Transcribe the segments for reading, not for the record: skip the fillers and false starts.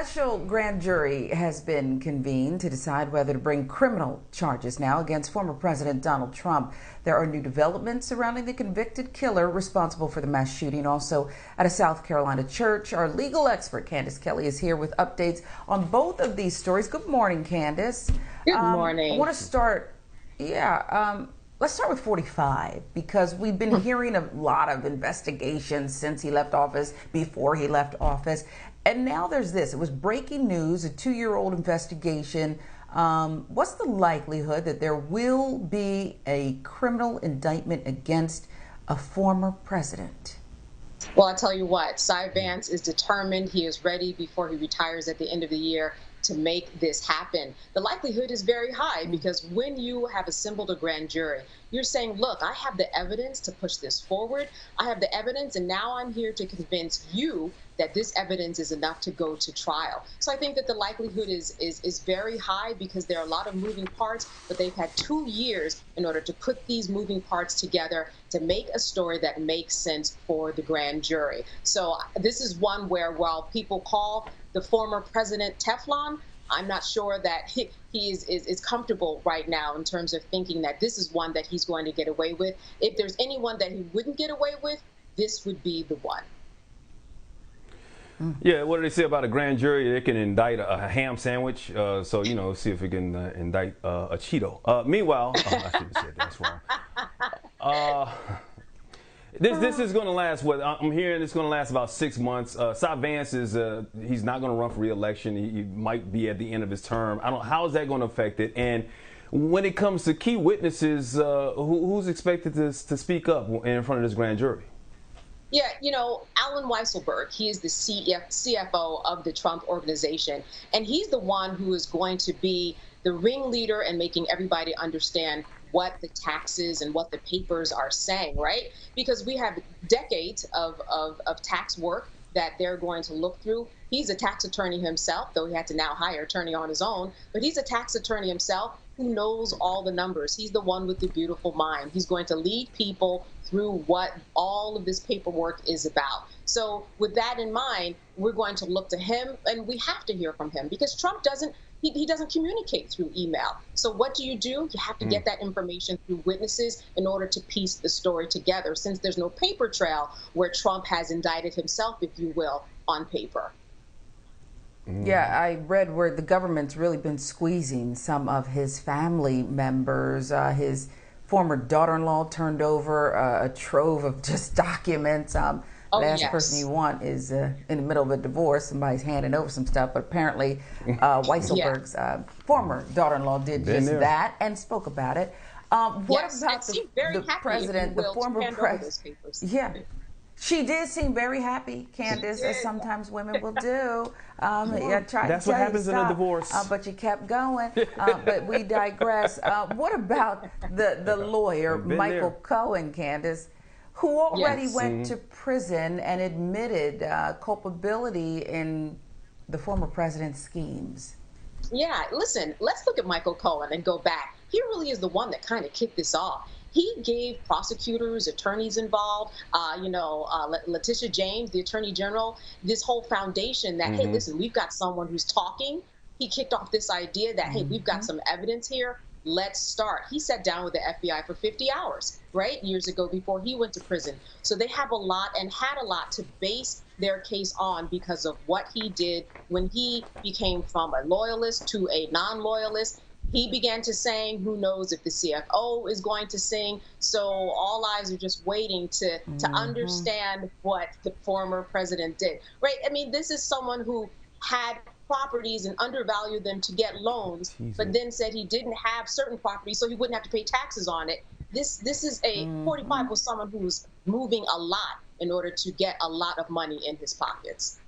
special grand jury has been convened to decide whether to bring criminal charges now against former President Donald Trump. There are new developments surrounding the convicted killer responsible for the mass shooting, also at a South Carolina church. Our legal expert, Candace Kelley, is here with updates on both of these stories. Good morning, Candace. Good morning. I want to start, let's start with 45, because we've been hearing a lot of investigations since he left office, before he left office. And now there's this. It was breaking news, a 2-year-old investigation. What's the likelihood that there will be a criminal indictment against a former president? Well, I tell you what, Cy Vance is determined. He is ready before he retires at the end of the year to make this happen. The likelihood is very high because when you have assembled a grand jury, you're saying, look, I have the evidence to push this forward. I have the evidence, and now I'm here to convince you that this evidence is enough to go to trial. So I think that the likelihood is very high because there are a lot of moving parts, but they've had 2 years in order to put these moving parts together to make a story that makes sense for the grand jury. So this is one where, while people call the former president Teflon, I'm not sure that he is comfortable right now in terms of thinking that this is one that he's going to get away with. If there's anyone that he wouldn't get away with, this would be the one. Yeah, what do they say about a grand jury? They can indict a ham sandwich. So, you know, see if we can indict a Cheeto. Meanwhile, I should have said that's wrong. This is going to last, what I'm hearing, it's going to last about 6 months. Cy Vance is, he's not going to run for re-election. He might be at the end of his term. How is that going to affect it? And when it comes to key witnesses, who's expected to speak up in front of this grand jury? Yeah, you know, Alan Weisselberg, he is the CFO of the Trump organization, and he's the one who is going to be the ringleader and making everybody understand what the taxes and what the papers are saying, right? Because we have decades of tax work that they're going to look through. He's a tax attorney himself, though he had to now hire an attorney on his own, but he's a tax attorney himself who knows all the numbers. He's the one with the beautiful mind. He's going to lead people through what all of this paperwork is about. So with that in mind, we're going to look to him, and we have to hear from him because Trump doesn't communicate through email. So what do? You have to get that information through witnesses in order to piece the story together, since there's no paper trail where Trump has indicted himself, if you will, on paper. Yeah, I read where the government's really been squeezing some of his family members. His former daughter-in-law turned over a trove of just documents. The last person you want is in the middle of a divorce. Somebody's handing over some stuff, but apparently Weisselberg's former daughter-in-law did just that and spoke about it. What about the president, the former president? Yeah. She did seem very happy, Candace, as sometimes women will do. That's what happens in a divorce. But you kept going. But we digress. What about the lawyer, Michael Cohen, Candace, who already went to prison and admitted culpability in the former president's schemes? Yeah, listen, let's look at Michael Cohen and go back. He really is the one that kind of kicked this off. He gave prosecutors, attorneys involved, Letitia James, the attorney general, this whole foundation that, hey, listen, we've got someone who's talking. He kicked off this idea that, hey, we've got some evidence here. Let's start. He sat down with the FBI for 50 hours, right, years ago before he went to prison. So they have a lot and had a lot to base their case on because of what he did when he became from a loyalist to a non-loyalist. He began to sing. Who knows if the CFO is going to sing? So all eyes are just waiting to understand what the former president did, right? I mean, this is someone who had properties and undervalued them to get loans, but then said he didn't have certain properties, so he wouldn't have to pay taxes on it. This is a 45 was someone who was moving a lot in order to get a lot of money in his pockets.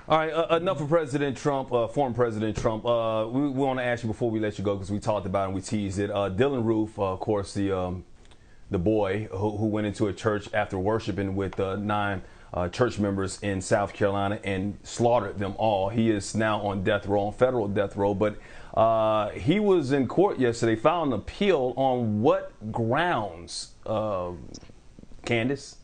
All right, enough of President Trump, former President Trump. We want to ask you before we let you go, because we talked about it and we teased it. Dylann Roof, of course, the boy who went into a church after worshiping with 9 church members in South Carolina and slaughtered them all. He is now on death row, on federal death row. But he was in court yesterday, filed an appeal on what grounds, Candace?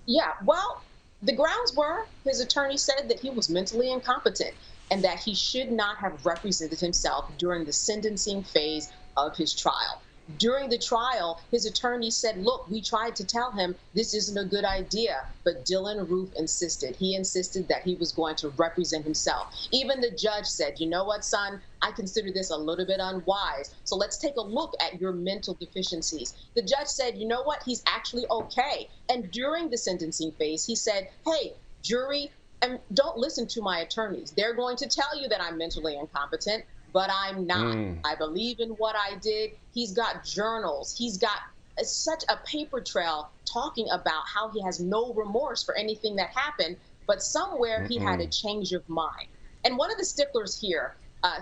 Yeah, well, The grounds were, his attorney said, that he was mentally incompetent and that he should not have represented himself during the sentencing phase of his trial. During the trial, his attorney said, look, we tried to tell him this isn't a good idea, but Dylann Roof insisted. He insisted that he was going to represent himself. Even the judge said, you know what, son, I consider this a little bit unwise, so let's take a look at your mental deficiencies. The judge said, you know what, he's actually okay. And during the sentencing phase, he said, hey, jury, and don't listen to my attorneys. They're going to tell you that I'm mentally incompetent, but I'm not. I believe in what I did. He's got journals. He's got such a paper trail talking about how he has no remorse for anything that happened, but somewhere he had a change of mind. And one of the sticklers here,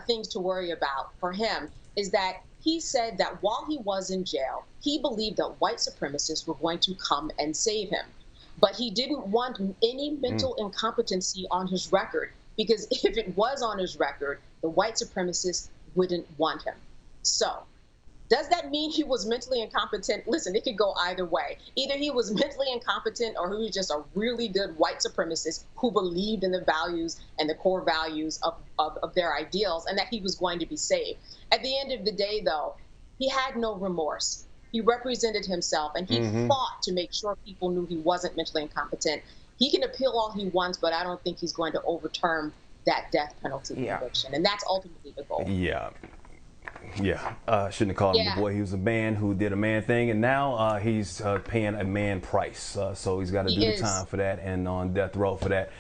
things to worry about for him, is that he said that while he was in jail, he believed that white supremacists were going to come and save him. But he didn't want any mental incompetency on his record, because if it was on his record, the white supremacists wouldn't want him. So does that mean he was mentally incompetent? Listen, it could go either way. Either he was mentally incompetent or he was just a really good white supremacist who believed in the values and the core values of their ideals and that he was going to be saved. At the end of the day, though, he had no remorse. He represented himself, and he fought to make sure people knew he wasn't mentally incompetent. He can appeal all he wants, but I don't think he's going to overturn that death penalty conviction. And that's ultimately the goal. Shouldn't have called him a boy. He was a man who did a man thing, and now he's paying a man price. So he's got to do the time for that and on death row for that.